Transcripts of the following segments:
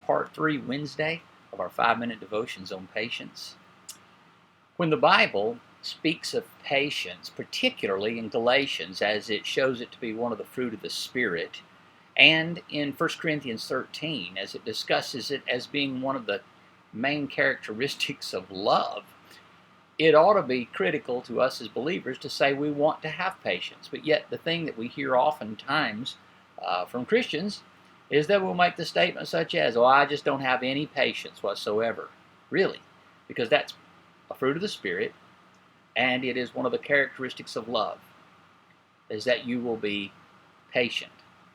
part 3 Wednesday of our 5-minute devotions on patience. When the Bible speaks of patience, particularly in Galatians, as it shows it to be one of the fruit of the Spirit, and in 1 Corinthians 13, as it discusses it as being one of the main characteristics of love, it ought to be critical to us as believers to say we want to have patience. But yet the thing that we hear oftentimes from Christians is that we'll make the statement such as, oh, I just don't have any patience whatsoever. Really, because that's a fruit of the Spirit, and it is one of the characteristics of love, is that you will be patient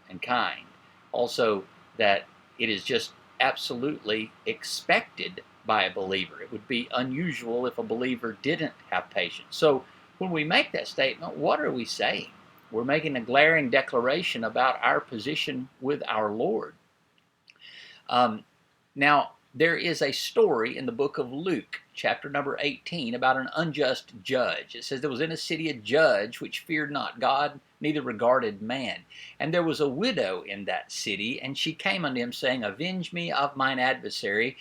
and kind. Also, that it is just absolutely expected by a believer. It would be unusual if a believer didn't have patience. So when we make that statement, what are we saying? We're making a glaring declaration about our position with our Lord. Now, there is a story in the book of Luke, chapter number 18, about an unjust judge. It says, there was in a city a judge which feared not God, neither regarded man. And there was a widow in that city, and she came unto him, saying, Avenge me of mine adversary.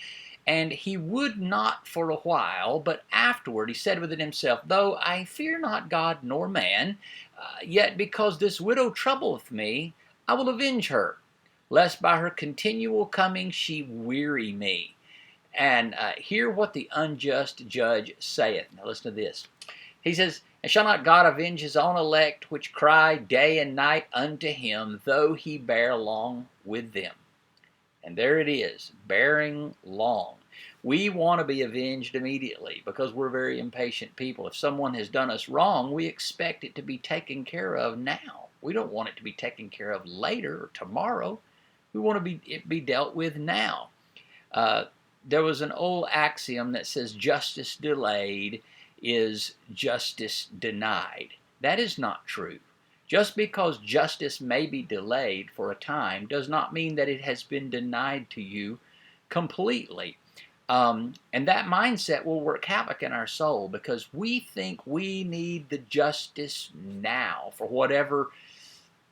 And he would not for a while, but afterward he said within himself, Though I fear not God nor man, yet because this widow troubleth me, I will avenge her, lest by her continual coming she weary me. And hear what the unjust judge saith. Now listen to this. He says, And shall not God avenge his own elect, which cry day and night unto him, though he bear long with them? And there it is, bearing long. We want to be avenged immediately because we're very impatient people. If someone has done us wrong, we expect it to be taken care of now. We don't want it to be taken care of later or tomorrow. We want it be dealt with now. There was an old axiom that says justice delayed is justice denied. That is not true. Just because justice may be delayed for a time does not mean that it has been denied to you completely. And that mindset will work havoc in our soul because we think we need the justice now for whatever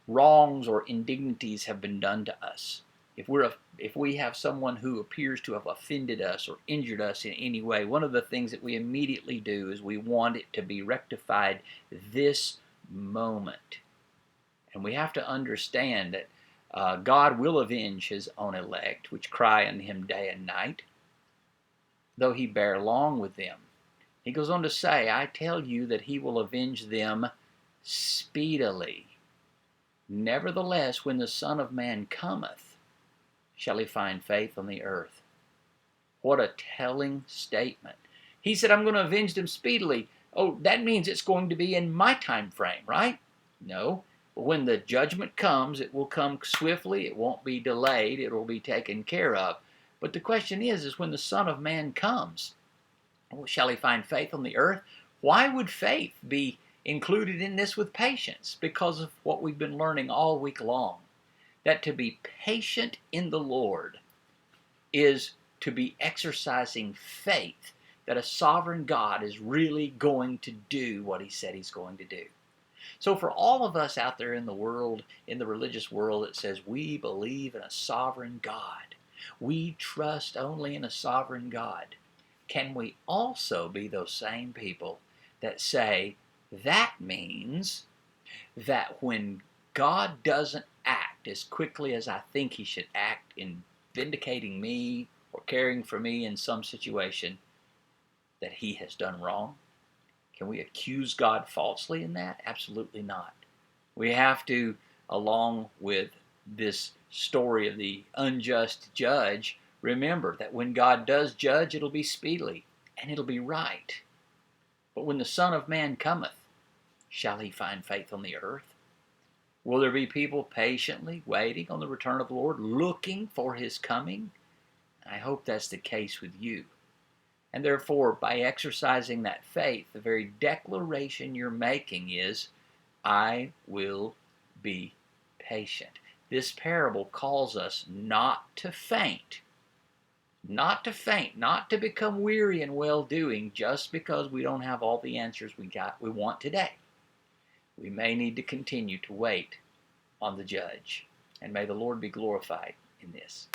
wrongs or indignities have been done to us. If we have someone who appears to have offended us or injured us in any way, one of the things that we immediately do is we want it to be rectified this moment. And we have to understand that God will avenge his own elect, which cry unto him day and night, though he bear long with them. He goes on to say, I tell you that he will avenge them speedily. Nevertheless, when the Son of Man cometh, shall he find faith on the earth? What a telling statement. He said, I'm going to avenge them speedily. Oh, that means it's going to be in my time frame, right? No. When the judgment comes, it will come swiftly. It won't be delayed. It will be taken care of. But the question is when the Son of Man comes, shall he find faith on the earth? Why would faith be included in this with patience? Because of what we've been learning all week long. That to be patient in the Lord is to be exercising faith that a sovereign God is really going to do what he said he's going to do. So for all of us out there in the world, in the religious world that says we believe in a sovereign God, we trust only in a sovereign God, can we also be those same people that say that means that when God doesn't act as quickly as I think he should act in vindicating me or caring for me in some situation, that he has done wrong? Can we accuse God falsely in that? Absolutely not. We have to, along with this story of the unjust judge, remember that when God does judge, it'll be speedily and it'll be right. But when the Son of Man cometh, shall he find faith on the earth? Will there be people patiently waiting on the return of the Lord, looking for his coming? I hope that's the case with you. And therefore, by exercising that faith, the very declaration you're making is, I will be patient. This parable calls us not to faint, not to become weary in well-doing just because we don't have all the answers we want today. We may need to continue to wait on the judge. And may the Lord be glorified in this.